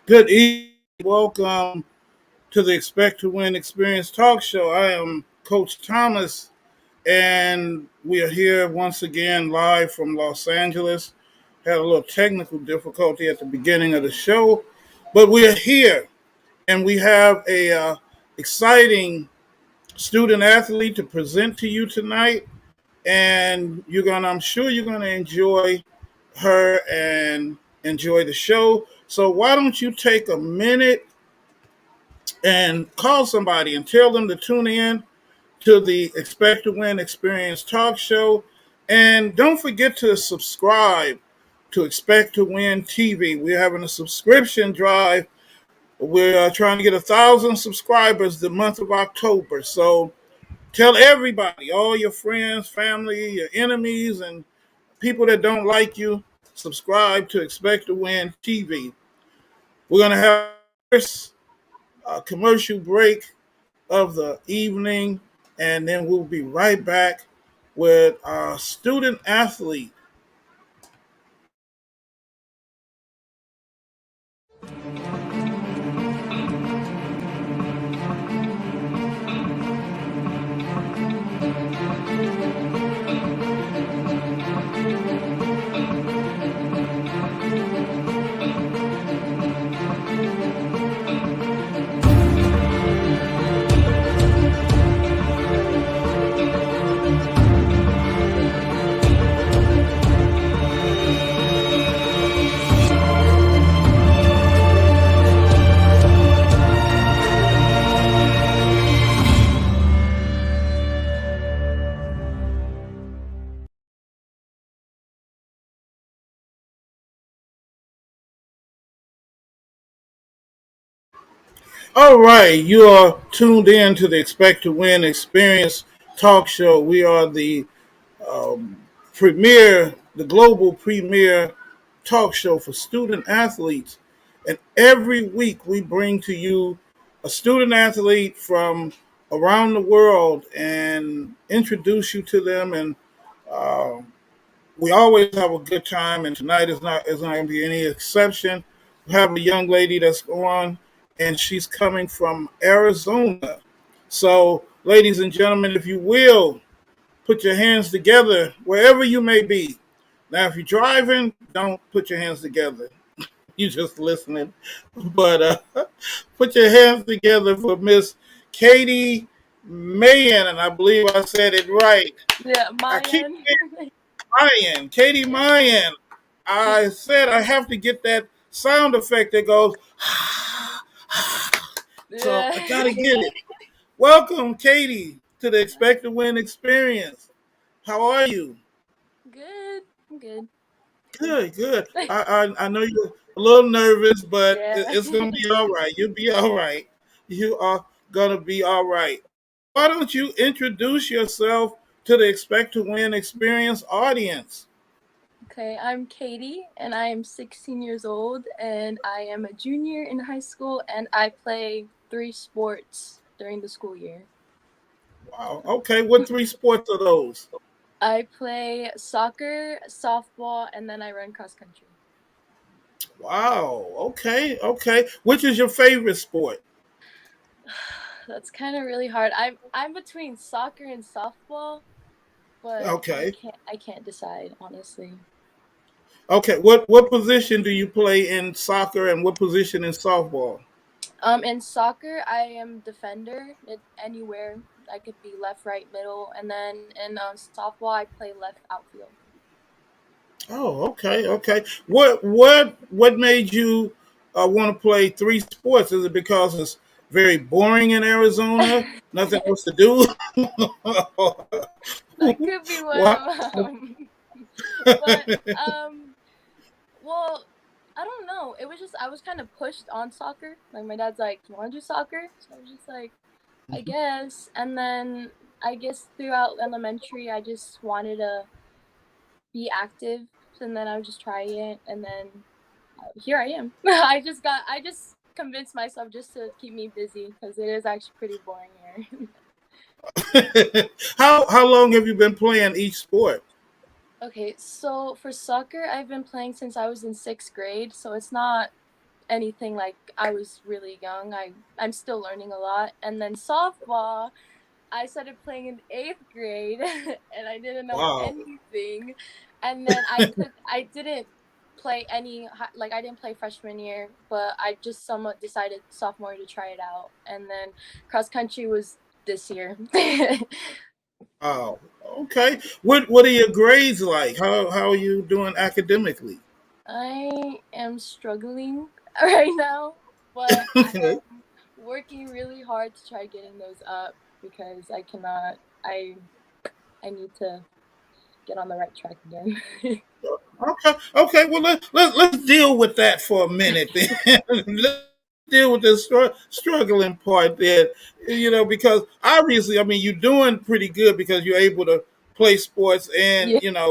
Good evening. Welcome to the Expect to Win Experience Talk Show. I am Coach Thomas, and we are here once again live from Los Angeles. Had a little technical difficulty at the beginning of the show, but we are here, and we have a exciting student athlete to present to you tonight. And I'm sure you're gonna enjoy her and enjoy the show. So why don't you take a minute and call somebody and tell them to tune in to the Expect to Win Experience Talk Show. And don't forget to subscribe to Expect to Win TV. We're having a subscription drive. We're trying to get 1,000 subscribers the month of October. So tell everybody, all your friends, family, your enemies, and people that don't like you, subscribe to Expect to Win TV. We're going to have first commercial break of the evening, and then we'll be right back with our student athlete. All right, you are tuned in to the Expect to Win Experience Talk Show. We are the the global premier talk show for student athletes. And every week we bring to you a student athlete from around the world and introduce you to them. And uh, we always have a good time. And tonight is not going to be any exception. We have a young lady that's on, and she's coming from Arizona. So, ladies and gentlemen, if you will, put your hands together wherever you may be. Now, if you're driving, don't put your hands together. You just listening. But put your hands together for Miss Katie Mayan, and I believe I said it right. Yeah, I keep Mayan. Mayan, Katie Mayan. I said I have to get that sound effect that goes, so Yeah. I gotta get it. Welcome, Katie, to the Expect to Win experience. How are you? Good. I'm good. Good, good. I know you're a little nervous, but Yeah. it's gonna be all right. You'll be all right. You are gonna be all right. Why don't you introduce yourself to the Expect to Win experience audience? Okay, I'm Katie and I am 16 years old and I am a junior in high school and I play three sports during the school year. Wow. Okay. What three sports are those? I play soccer, softball, and then I run cross country. Wow. Okay. Okay. Which is your favorite sport? That's kind of really hard. I'm between soccer and softball, but Okay. I can't decide honestly. Okay. What position do you play in soccer, and what position in softball? In soccer, I am defender. Anywhere I could be left, right, middle, and then in softball, I play left outfield. Oh, okay, okay. What made you want to play three sports? Is it because it's very boring in Arizona? Nothing else to do? That could be one What? of them. But well, I don't know. It was just I was kind of pushed on soccer. Like my dad's like, "You want to do soccer?" So I was just like, "I guess." And then I guess throughout elementary, I just wanted to be active, and then I would just try it, and then here I am. I just convinced myself just to keep me busy because it is actually pretty boring here. How long have you been playing each sport? Okay, so for soccer, I've been playing since I was in sixth grade, so it's not anything like I was really young. I'm still learning a lot. And then softball, I started playing in 8th grade and I didn't know Wow. anything. And then I didn't play like I didn't play freshman year, but I just somewhat decided sophomore to try it out. And then cross country was this year. Wow. Okay. What are your grades like? How are you doing academically? I am struggling right now, but I am working really hard to try getting those up because I cannot. I need to get on the right track again. Okay, okay. Well, let's deal with that for a minute. Then let's deal with the struggling part there. Because obviously, I mean, you're doing pretty good because you're able to play sports and Yeah.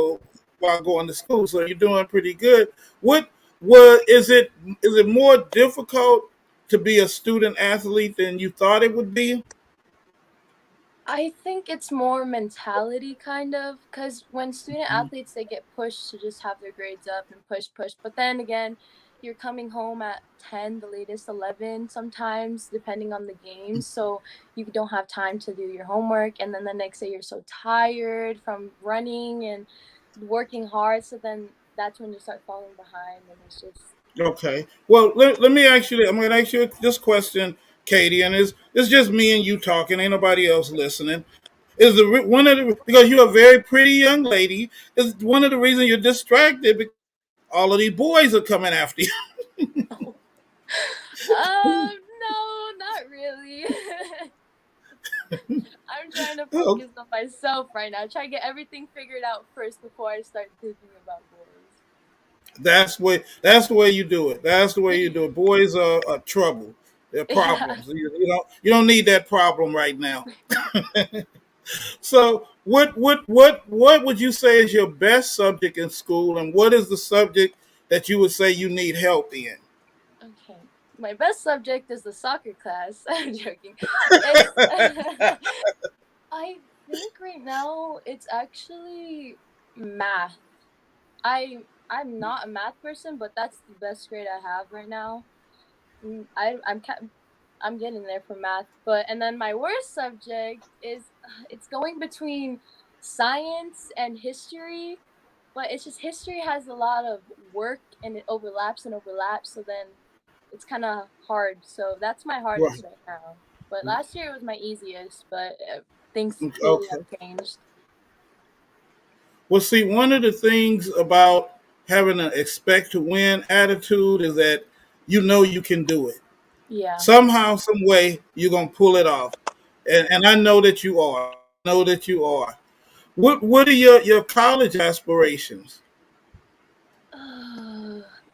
while going to school. So you're doing pretty good. What is it more difficult to be a student athlete than you thought it would be? I think it's more mentality kind of because when student athletes they get pushed to just have their grades up and push, but then again, you're coming home at 10, the latest 11 sometimes, depending on the game. So you don't have time to do your homework, and then the next day you're so tired from running and working hard. So then that's when you start falling behind, and it's just Okay. Well, let me ask you. I'm going to ask you this question, Katie, and it's just me and you talking. Ain't nobody else listening. Is one of the because you're a very pretty young lady? Is one of the reasons you're distracted because all of these boys are coming after you? no, not really. I'm trying to Oh, focus on myself right now. Try to get everything figured out first before I start thinking about that's the way you do it. That's the way you boys. do it. Boys are trouble. They're Yeah. problems. You don't need that problem right now. So what would you say is your best subject in school, and what is the subject that you would say you need help in? Okay. My best subject is the soccer class. I'm joking. It's I think right now it's actually math. I'm not a math person, but that's the best grade I have right now. I'm getting there for math, but and then my worst subject is it's going between science and history, but it's just history has a lot of work and it overlaps and overlaps, so then it's kind of hard. So that's my Right. hardest right now. But last year it was my easiest, but things slowly Okay. have changed. Well, see, one of the things about having an expect to win attitude is that you know you can do it. Yeah. Somehow, some way, you're gonna pull it off, and I know that you are. I know that you are. What are your college aspirations?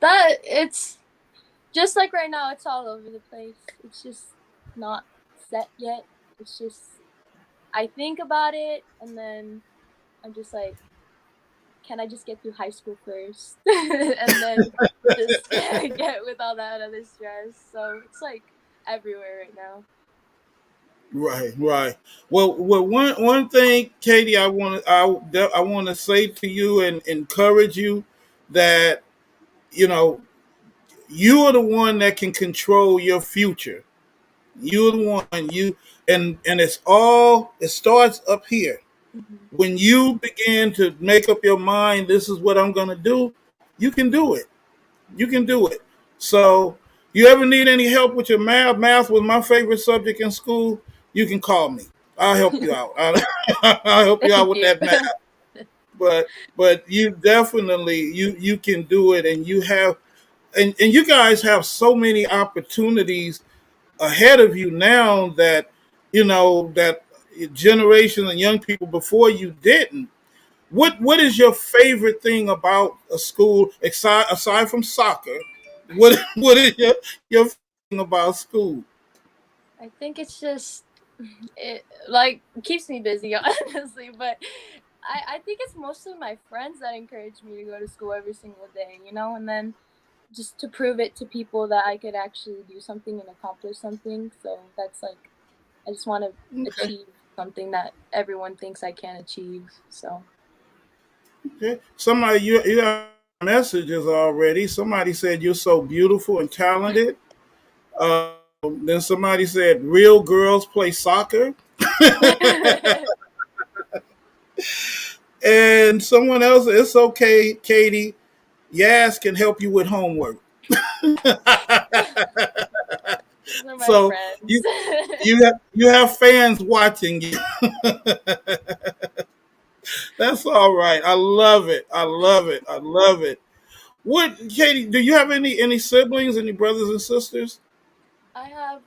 That it's just like right now, it's all over the place. It's just not set yet. It's just I think about it and then I'm just like, can I just get through high school first? And then just get with all that other stress. So it's like everywhere right now. Right, right. Well, one thing, Katie, I want to say to you and encourage you that you know you are the one that can control your future. You're the one and it starts up here. Hmm. When you begin to make up your mind, this is what I'm gonna do, you can do it. You can do it. So you ever need any help with your math? Math was my favorite subject in school. You can call me. I'll help you out. I'll help you out Thank with you. that math. But you definitely you can do it, and and you guys have so many opportunities ahead of you now that that generations and young people before you didn't. What is your favorite thing about a school aside from soccer? What is your favorite thing about school? I think it's just it like keeps me busy honestly, but I think it's mostly my friends that encourage me to go to school every single day, and then just to prove it to people that I could actually do something and accomplish something. So that's like I just want to Okay, achieve something that everyone thinks I can achieve. So okay. Somebody you have messages already. Somebody said you're so beautiful and talented. Then somebody said real girls play soccer. And someone else, it's okay, Katie. Yas can help you with homework. Those are my So friends. you have fans watching you. That's all right. I love it. I love it. I love it. What, Katie? Do you have any siblings? Any brothers and sisters? I have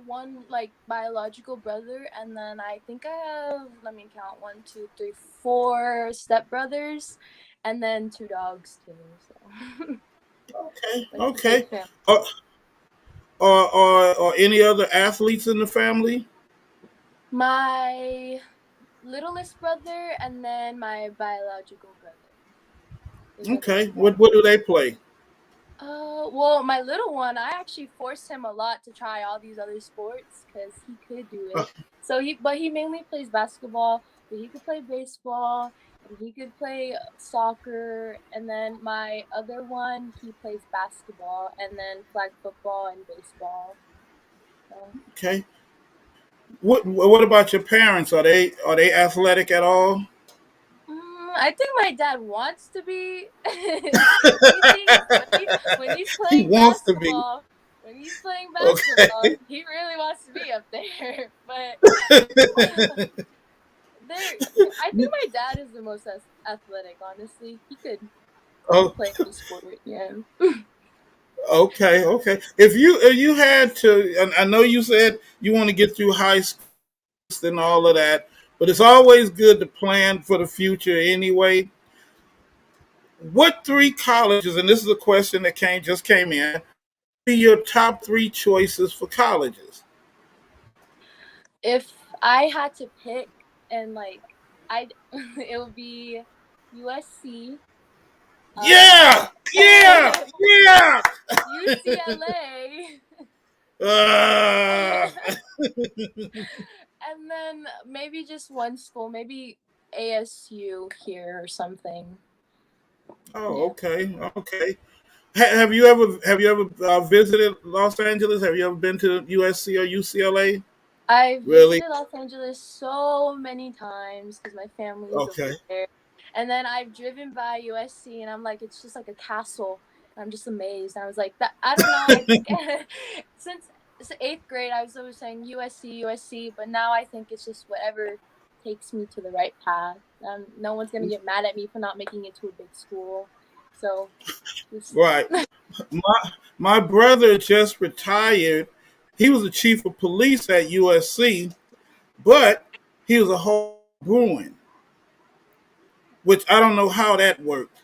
one like biological brother, and then I think I have, let me count, one, two, three, four stepbrothers, and then two dogs too. So Okay. like a big Okay. family. Or or any other athletes in the family? My littlest brother, and then my biological brother. Those are the Okay. two that What do they play? well, my little one, I actually forced him a lot to try all these other sports because he could do Uh, it. But he mainly plays basketball, but he could play baseball and he could play soccer. And then my other one, he plays basketball and then flag football and baseball. So, okay. What about your parents? Are they athletic at all? I think my dad wants to be. He thinks when he's He playing wants to be. basketball, when he's playing basketball, Okay. he really wants to be up there. But there, I think my dad is the most athletic. Honestly, he could Oh, play any sport. Yeah. okay, okay. If you had to, and I know you said you want to get through high school and all of that, but it's always good to plan for the future anyway. What three colleges, and this is a question that came in, be your top three choices for colleges? If I had to pick, and like, I, it would be USC, Yeah, yeah, yeah. UCLA. Uh, And then maybe just one school, maybe ASU here or something. oh, Yeah. okay, okay. Have you ever visited Los Angeles? Have you ever been to USC or UCLA? I Really? visited Los Angeles so many times because my family is Okay. over there. And then I've driven by USC and I'm like, it's just like a castle. I'm just amazed. And I was like, that, I don't know. I think since eighth grade, I was always saying USC, USC, but now I think it's just whatever takes me to the right path. No one's gonna get mad at me for not making it to a big school. So just Right. My brother just retired. He was the chief of police at USC, but he was a whole Bruin, which I don't know how that worked.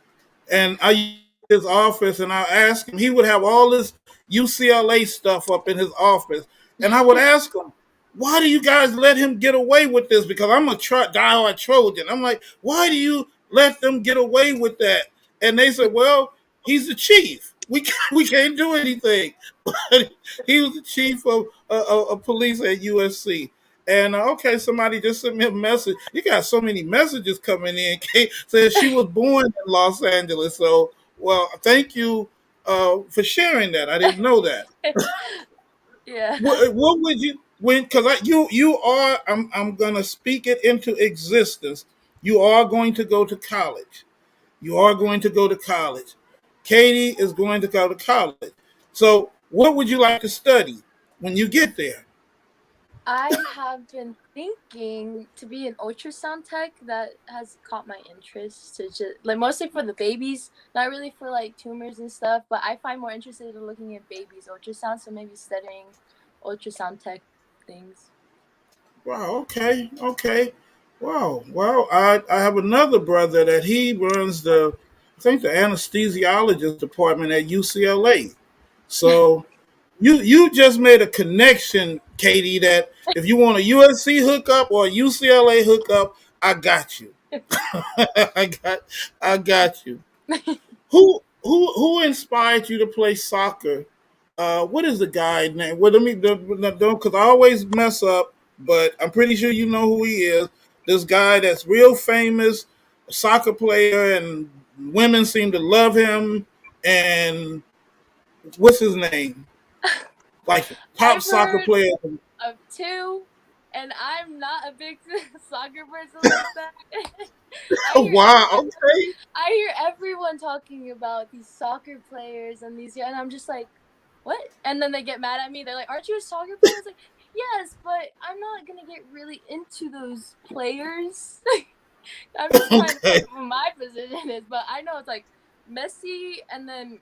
And I used his office and I asked him, he would have all this UCLA stuff up in his office. And I would ask him, why do you guys let him get away with this? Because I'm a diehard Trojan. I'm like, why do you let them get away with that? And they said, well, he's the chief. We can't do anything. But he was the chief of police at USC. And okay, somebody just sent me a message. You got so many messages coming in. Kate says she was born in Los Angeles. So, well, thank you for sharing that. I didn't know that. yeah. What would you when? Because you are. I'm gonna speak it into existence. You are going to go to college. You are going to go to college. Katie is going to go to college. So, what would you like to study when you get there? I have been thinking to be an ultrasound tech. That has caught my interest to just like mostly for the babies, not really for like tumors and stuff, but I find more interested in looking at babies ultrasound, so maybe studying ultrasound tech things. Wow. Okay. Okay. Wow. Well, I have another brother that he runs I think the anesthesiologist department at UCLA. So you just made a connection, Katie, that if you want a USC hookup or a UCLA hookup, I got you. I got you. Who inspired you to play soccer? What is the guy name? Well, let me don't because I always mess up, but I'm pretty sure you know who he is. This guy that's real famous, soccer player, and women seem to love him. And what's his name? Like top I've soccer heard player. of two, and I'm not a big soccer person like that. I hear Wow. everyone Okay. I hear everyone talking about these soccer players and and I'm just like, what? And then they get mad at me. They're like, "Aren't you a soccer player?" I was like, "Yes, but I'm not gonna get really into those players." I'm just trying to Okay. think what my position is, but I know it's like Messi and then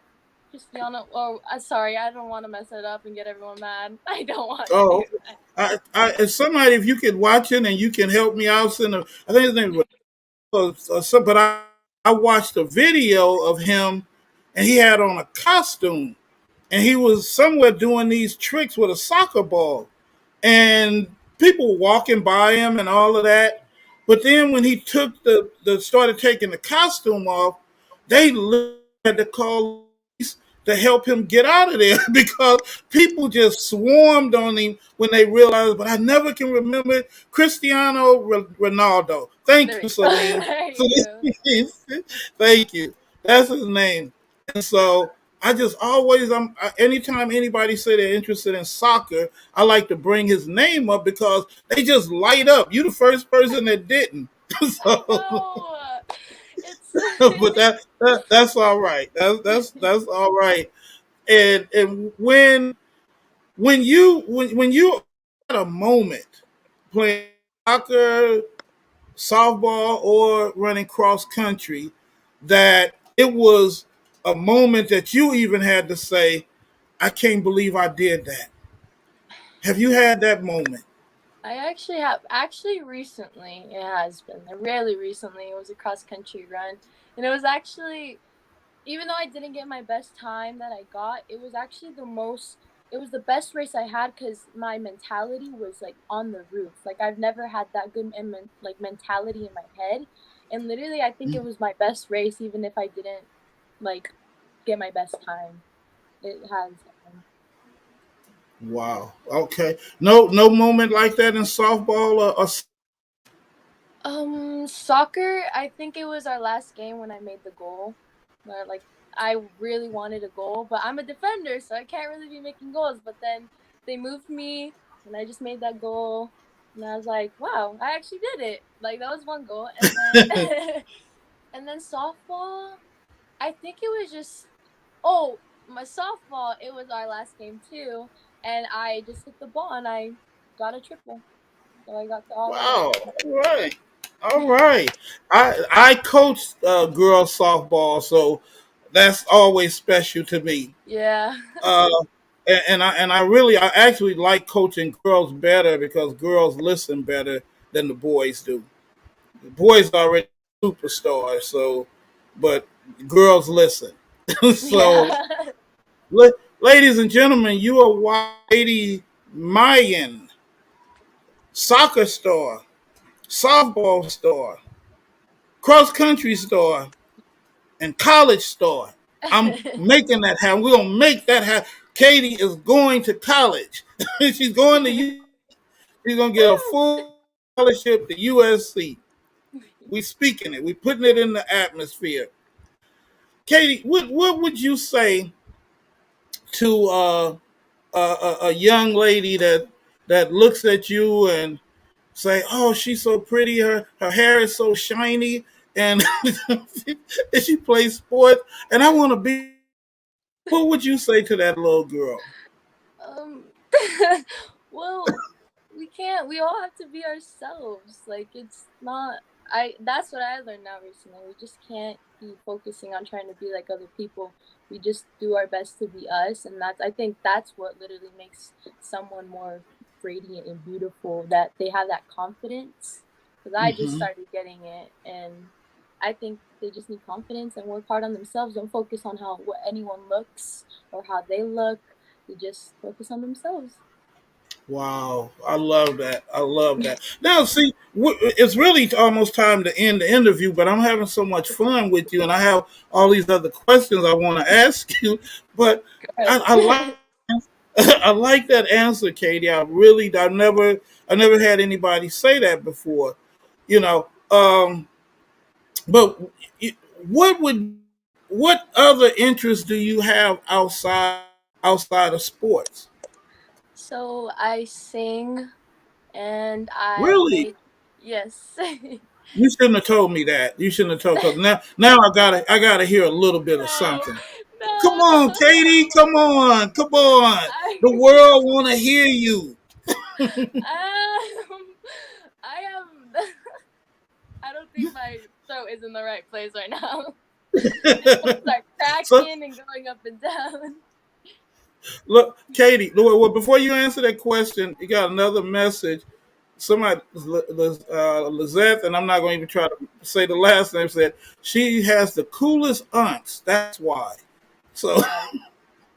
Cristiano. Oh, sorry, I don't want to mess it up and get everyone mad. I don't want to do Oh, that. if somebody, if you could watch it and you can help me out, send a, I think his name was, some, but I watched a video of him and he had on a costume and he was somewhere doing these tricks with a soccer ball and people walking by him and all of that. But then when he took the started taking the costume off, they had to call police to help him get out of there because people just swarmed on him when they realized. But I never can remember Cristiano Ronaldo. Thank There you, you go. Celine. There you go. Thank you. That's his name. And so I just always, anytime anybody say they're interested in soccer, I like to bring his name up because they just light up. You the first person that didn't. I So, know. It's but that's all right. That's all right. And when you at a moment playing soccer, softball, or running cross country, that it was a moment that you even had to say, I can't believe I did that. Have you had that moment? I actually have recently it has been really recently it was a cross country run, and it was actually, even though I didn't get my best time that I got, it was actually it was the best race I had because my mentality was like on the roof. Like I've never had that good like mentality in my head, and literally I think it was my best race even if I didn't like get my best time. It has. Wow. Okay. No moment like that in softball or Soccer, I think it was our last game when I made the goal. Where, like, I really wanted a goal, but I'm a defender, so I can't really be making goals. But then they moved me, and I just made that goal, and I was like, wow, I actually did it. Like that was one goal, and then and then softball, I think it was just, oh, my softball. It was our last game too, and I just hit the ball and I got a triple, so I got the all wow. around. All right. All right. I coached girls softball, so that's always special to me. Yeah. Uh, and I really I actually like coaching girls better because girls listen better than the boys do. The boys are already superstars, so but girls listen. So, Yeah. ladies and gentlemen, you are Whitey Mayan, soccer star, softball star, cross country star, and college star. I'm making that happen. We're gonna make that happen. Katie is going to college. She's going to She's gonna get a full scholarship to USC. We speaking it. We putting it in the atmosphere. Katie, what would you say to a young lady that looks at you and say, "Oh, she's so pretty. Her hair is so shiny, and, and she plays sports, and I want to be." What would you say to that little girl? um well, we can't, we all have to be ourselves. Like it's not, I that's what I learned now recently. We just can't be focusing on trying to be like other people. We just do our best to be us, and that's, I think that's what literally makes someone more radiant and beautiful, that they have that confidence. Because I just Hmm. started getting it, and I think they just need confidence and work hard on themselves. Don't focus on how what anyone looks or how they look. They just focus on themselves. Wow, I love that. I love that. Now, see, it's really almost time to end the interview, but I'm having so much fun with you, and I have all these other questions I want to ask you. But I like I like that answer, Katie. I never had anybody say that before. You know, but what would what other interests do you have outside of sports? So I sing and I Really? make, yes. You shouldn't have told me that. You shouldn't have told. Cause now I gotta hear a little bit of No, something. Come no. on, Katie. Come on. Come on. I, The world want to hear you. I am. I don't think my throat is in the right place right now. Start So cracking and going up and down. look, Katie. Well, before you answer that question, you got another message. Somebody, Lizette, and I'm not going to even try to say the last name. Said she has the coolest aunts. That's why. So Yes,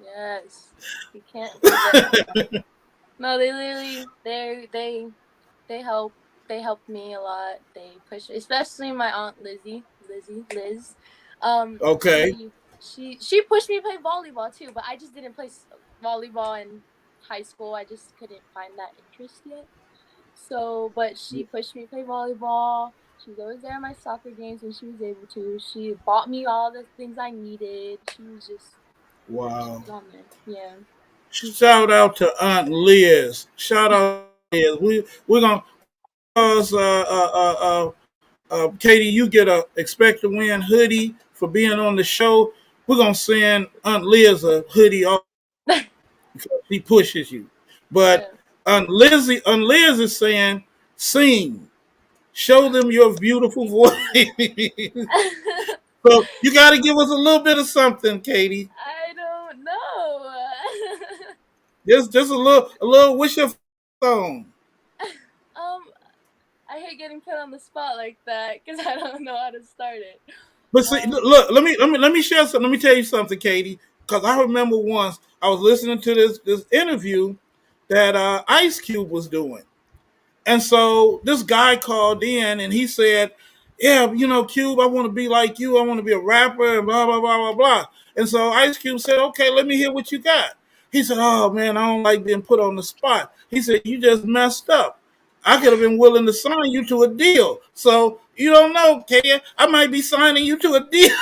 yes. You can't forget. No, they literally they help they helped me a lot. They push, especially my aunt Liz. Um, okay. she she pushed me to play volleyball too, but I just didn't play volleyball in high school. I just couldn't find that interest yet. So, but she pushed me to play volleyball. She was always there at my soccer games when she was able to. She bought me all the things I needed. She Wow. was on there. Yeah. Shout out to Aunt Liz. Shout out to Liz. We're gonna cause Katie, you get a expect to win hoodie for being on the show. We're gonna send Aunt Liz a hoodie off because she pushes you. But Yeah. Aunt Liz is saying, sing, show them your beautiful voice. So you got to give us a little bit of something, Katie. I don't know. Just a little wish your song. um, I hate getting put on the spot like that because I don't know how to start it. But see, Um, look, let me share something. Let me tell you something, Katie. Because I remember once I was listening to this interview that Ice Cube was doing, and so this guy called in and he said, "Yeah, Cube, I want to be like you. I want to be a rapper and blah blah blah blah blah." And so Ice Cube said, "Okay, let me hear what you got." He said, "Oh man, I don't like being put on the spot." He said, "You just messed up. I could have been willing to sign you to a deal. So you don't know, Katie. I might be signing you to a deal."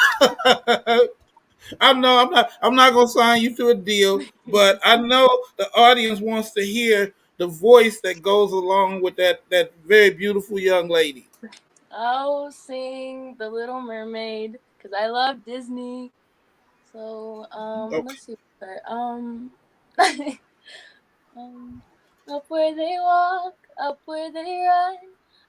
I know I'm not gonna sign you to a deal, but I know the audience wants to hear the voice that goes along with that very beautiful young lady. I'll sing The Little Mermaid because I love Disney. So Okay. let's see. Um, up where they walk, up where they run,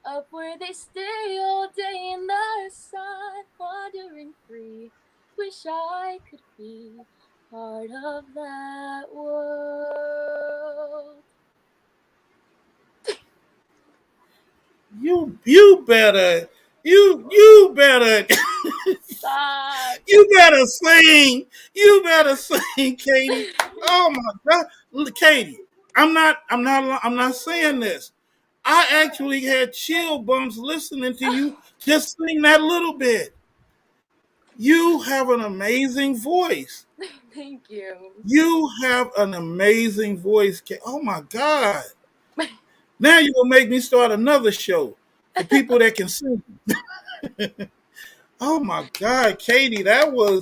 up where they stay all day in the sun, wandering free. Wish I could be part of that world. You better you better Stop. you better sing. You better sing, Katie. Oh my God, Katie. I'm not saying this. I actually had chill bumps listening to you just sing that little bit. You have an amazing voice. Thank you. You have an amazing voice. Oh my God. Now you're going to make me start another show for people that can sing. Oh my God, Katie,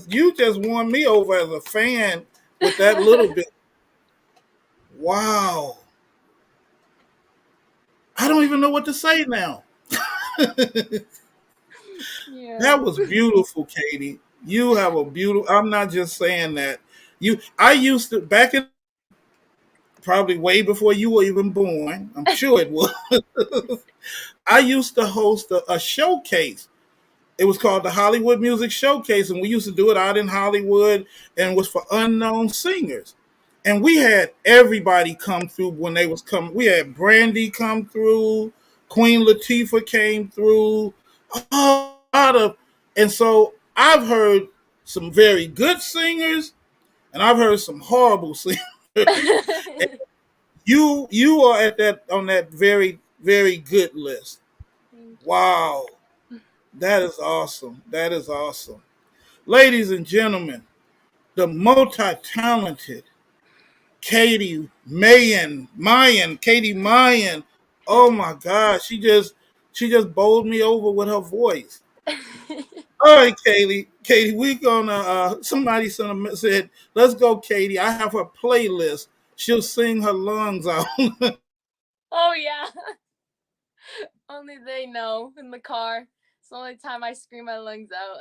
you just won me over as a fan with that little bit. Wow. I don't even know what to say now. Yeah. That was beautiful, Katie. You have a beautiful, I'm not just saying that. I used to, back in probably way before you were even born, I'm sure it was. I used to host a showcase. It was called the Hollywood Music Showcase, and we used to do it out in Hollywood, and it was for unknown singers. And we had everybody come through when they was coming. We had Brandy come through, Queen Latifah came through, a lot of, and so I've heard some very good singers, and I've heard some horrible singers. You are at that on that very very good list. Thank Wow, that is awesome. That is awesome, ladies and gentlemen. The multi-talented Katie Mayan. Oh my God, she just bowled me over with her voice. you. All right, Katie. Katie, we gonna. Somebody said, "Let's go, Katie. I have her playlist. She'll sing her lungs out." Oh yeah. Only they know in the car. It's the only time I scream my lungs out.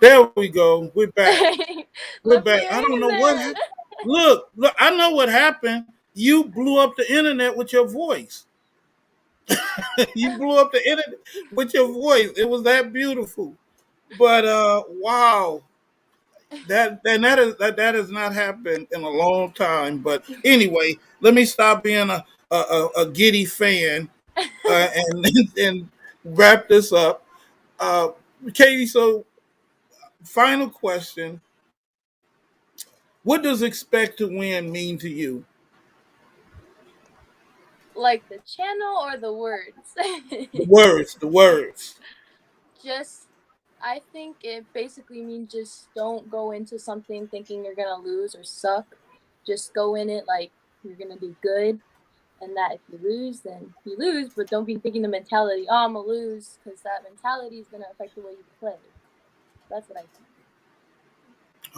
There we go. We're back. We're Love back. I hearing don't know what that. happened. Look. I know what happened. You blew up the internet with your voice. You blew up the internet with your voice. It was that beautiful. But wow, that has not happened in a long time. But anyway, let me stop being a giddy fan and and wrap this up. Uh, Katie, so final question: what does expect to win mean to you? Like the channel or the words? The words. Just I think it basically means just don't go into something thinking you're gonna lose or suck. Just go in it like you're gonna do good, and that if you lose, then you lose. But don't be thinking the mentality, "Oh, I'm gonna lose," because that mentality is gonna affect the way you play. That's what I think.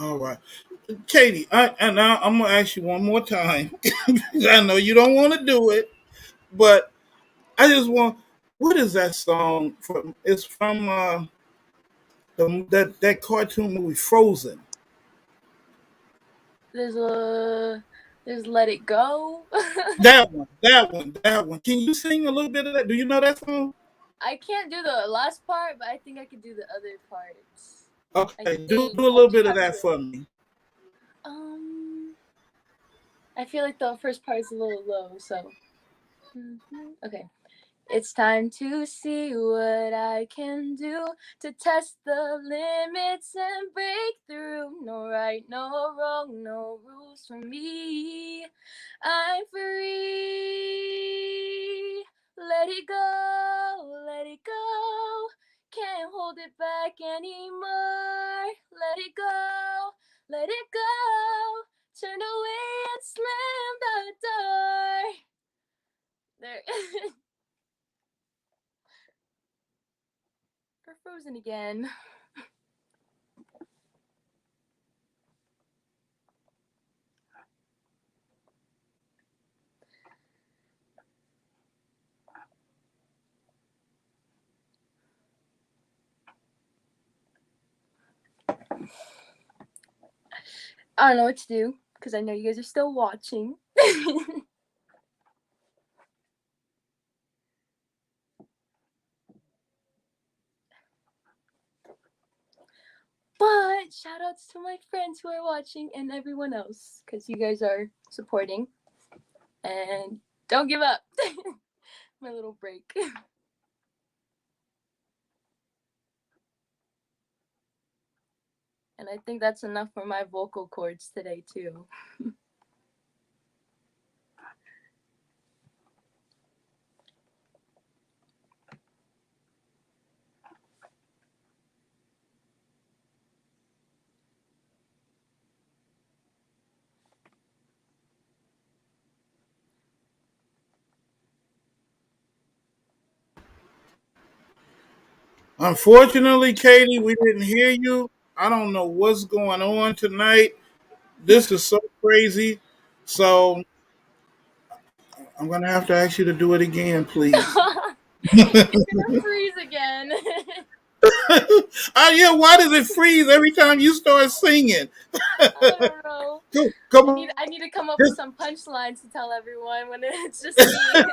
All right, Katie. And now I'm gonna ask you one more time. I know you don't want to do it, but I just want. What is that song from? It's from that cartoon movie Frozen. There's a there's Let It Go. That one. Can you sing a little bit of that? Do you know that song? I can't do the last part, but I think I could do the other parts. I Okay, think do a I little just bit of have that to. for me. Um, I feel like the first part is a little low, so okay. It's time to see what I can do to test the limits and break through. No right, no wrong, no rules for me. I'm free. Let it go, let it go. Can't hold it back anymore. Let it go, let it go. Turn away and slam the door. There. We're frozen again. I don't know what to do because I know you guys are still watching. my friends who are watching and everyone else, because you guys are supporting. And don't give up. My little break. And I think that's enough for my vocal cords today, too. Unfortunately, Katie, we didn't hear you. I don't know what's going on tonight. This is so crazy. So I'm gonna have to ask you to do it again, please. It's gonna freeze again. Yeah, why does it freeze every time you start singing? I don't know. Come I need to come up with just, some punchlines to tell everyone when it's just me.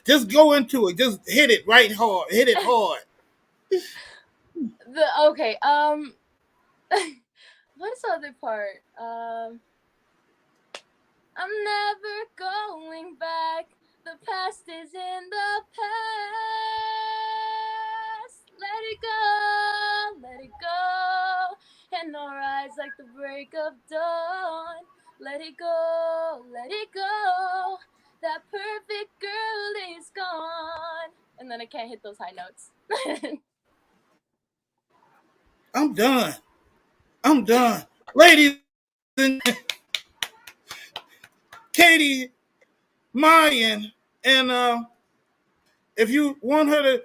just go into it. Just hit it right hard. Hit it hard. Okay. What's the other part? I'm never going back. The past is in the past. Let it go, and I'll rise like the break of dawn. Let it go, that perfect girl is gone. And then I can't hit those high notes. I'm done. I'm done. Ladies and Katie Mayan, and if you want her to,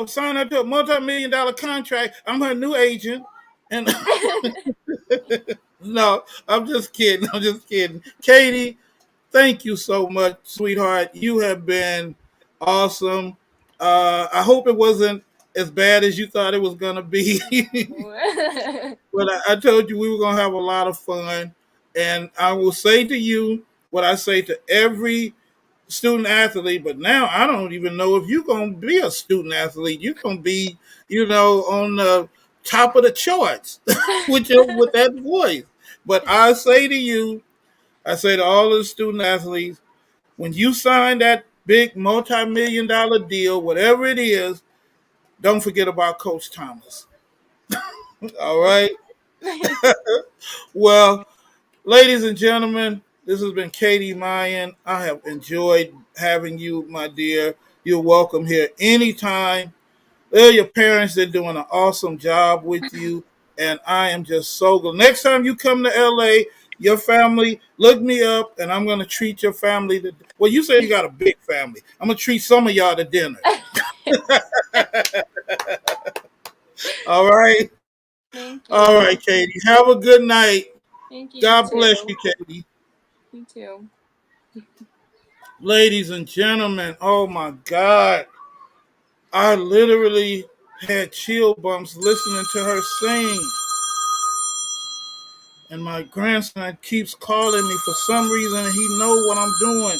sign her to a multi-million-dollar contract, I'm her new agent. And no, I'm just kidding. I'm just kidding. Katie, thank you so much, sweetheart. You have been awesome. I hope it wasn't as bad as you thought it was going to be. But I told you we were going to have a lot of fun. And I will say to you what I say to every student athlete, but now I don't even know if you're going to be a student athlete. You're going to be, on the top of the charts with that voice. But I say to you, I say to all of the student athletes, when you sign that big multi-million-dollar deal, whatever it is, don't forget about Coach Thomas. All right. Well, ladies and gentlemen, this has been Katie Mayan. I have enjoyed having you, my dear. You're welcome here anytime. They're your parents. They're doing an awesome job with you. And I am just so good. Next time you come to LA, your family, look me up, and I'm going to treat your family to. Well, you say you got a big family. I'm going to treat some of y'all to dinner. All right? Thank you. All right, Katie. Have a good night. Thank you. God bless you, Katie. You too. Ladies and gentlemen, oh my God. I literally had chill bumps listening to her sing. And my grandson keeps calling me for some reason, and he know what I'm doing.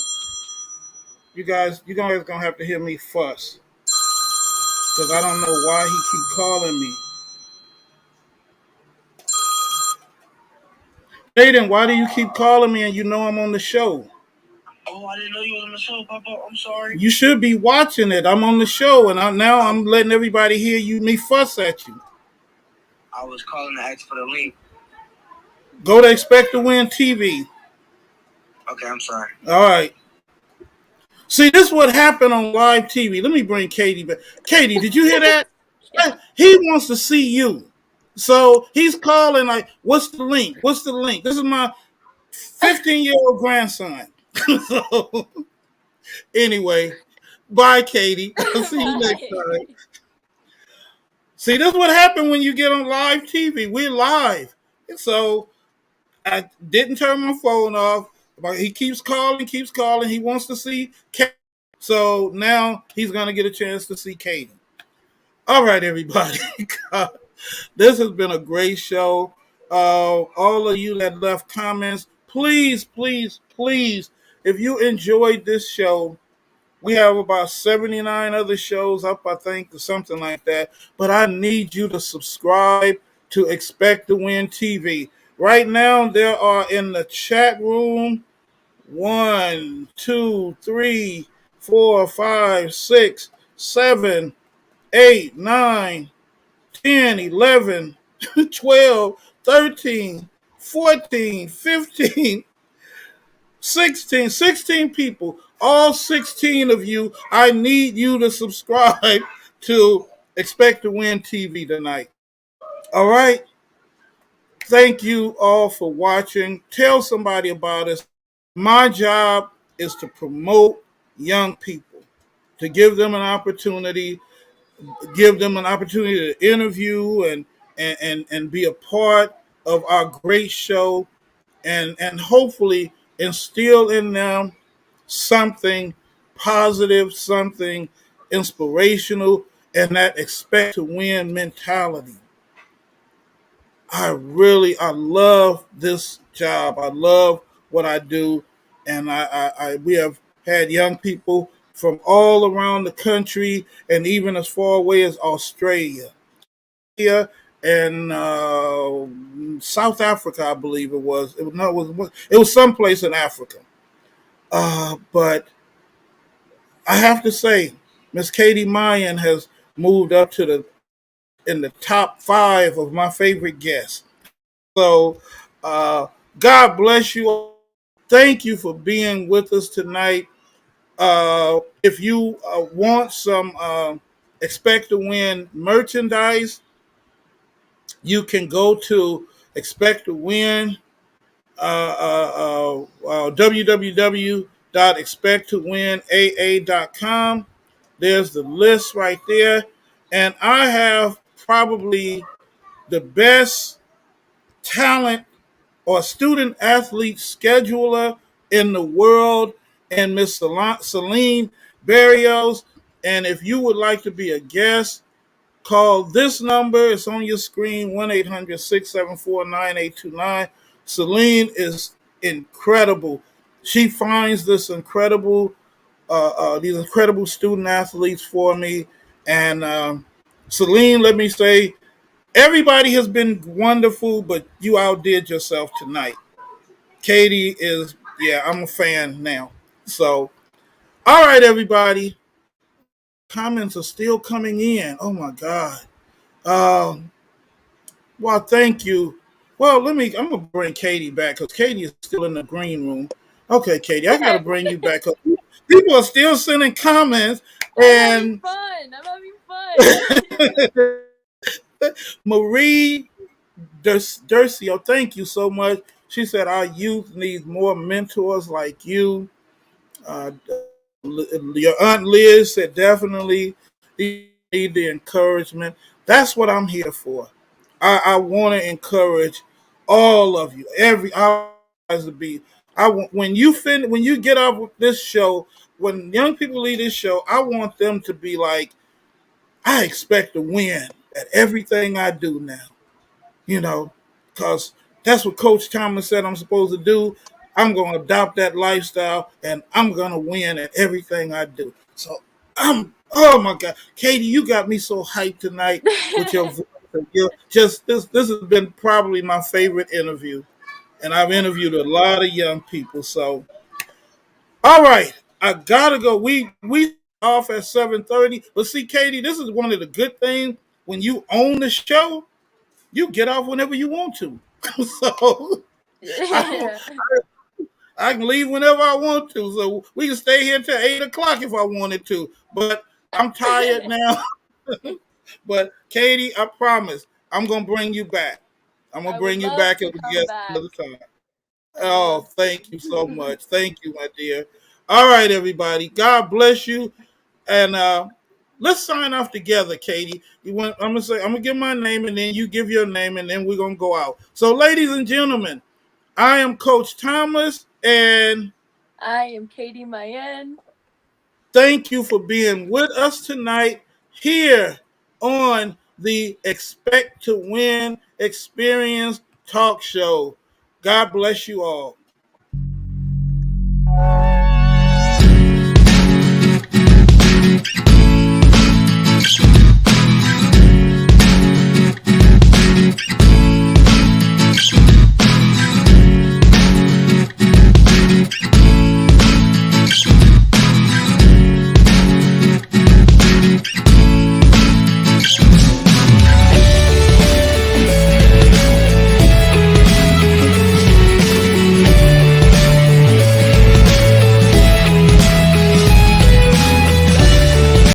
You guys gonna have to hear me fuss, because I don't know why he keep calling me. Aiden, why do you keep calling me and you know I'm on the show? Oh, I didn't know you was on the show, Papa. I'm sorry. You should be watching it. I'm on the show, and now I'm letting everybody hear me fuss at you. I was calling to ask for the link. Go to Expect to Win TV. Okay, I'm sorry. All right. See, this is what happened on live TV. Let me bring Katie back. Katie, did you hear that? Yeah. He wants to see you. So he's calling like, what's the link? What's the link? This is my 15-year-old grandson. So anyway, bye, Katie. I'll see you next time. See, this is what happened when you get on live TV. We're live. So I didn't turn my phone off. But he keeps calling. He wants to see Katie. So now he's going to get a chance to see Katie. All right, everybody. This has been a great show. All of you that left comments, please, please, please, if you enjoyed this show, we have about 79 other shows up, I think, or something like that. But I need you to subscribe to Expect to Win TV. Right now, there are in the chat room 1, 2, 3, 4, 5, 6, 7, 8, 9, 10, 11, 12, 13, 14, 15, 16 people. All 16 of you, I need you to subscribe to Expect to Win TV tonight. All right? Thank you all for watching. Tell somebody about us. My job is to promote young people, to give them an opportunity to interview and be a part of our great show and hopefully instill in them something positive, something inspirational, and that expect to win mentality. I love this job. I love what I do, and we have had young people from all around the country and even as far away as Australia, here and South Africa, I believe it was. It was someplace in Africa. But I have to say, Miss Katie Mayan has moved up to the in the top 5 of my favorite guests. So, uh, God bless you. Thank you for being with us tonight. If you want some Expect to Win merchandise, you can go to Expect to Win www.expecttowinaa.com. There's the list right there. And I have probably the best talent or student athlete scheduler in the world, and Miss Celine Barrios. And if you would like to be a guest, call this number. It's on your screen, 1-800-674-9829. Celine is incredible. She finds these incredible student athletes for me. And Celine, let me say, everybody has been wonderful, but you outdid yourself tonight. Katie is, yeah, I'm a fan now. So, all right, everybody. Comments are still coming in. Oh my God. Um, well, thank you. Well, I'm gonna bring Katie back because Katie is still in the green room. Okay, Katie, I gotta bring you back up. People are still sending comments, and I'm having fun. Marie Durcio, thank you so much. She said our youth needs more mentors like you. Uh, your aunt Liz said definitely need the encouragement. That's what I'm here for. I want to encourage all of you. I to be. When you get off this show, when young people leave this show, I want them to be like, I expect to win at everything I do now. You know, because that's what Coach Thomas said I'm supposed to do. I'm going to adopt that lifestyle and I'm going to win at everything I do. So oh my God, Katie, you got me so hyped tonight with your voice. This has been probably my favorite interview. And I've interviewed a lot of young people. So, all right, I gotta go. We off at 7:30. But see, Katie, this is one of the good things when you own the show, you get off whenever you want to. So I, I can leave whenever I want to. So we can stay here till 8 o'clock if I wanted to. But I'm tired now. But Katie, I promise I'm gonna bring you back. I'm gonna I would bring you love back to as a come guest back. another time. Oh, thank you so much. Thank you, my dear. All right, everybody. God bless you. And let's sign off together, Katie. I'm gonna give my name and then you give your name and then we're gonna go out. So, ladies and gentlemen, I am Coach Thomas, and I am Katie Mayen. thank you for being with us tonight here on the Expect to Win Experience Talk Show. God bless you all.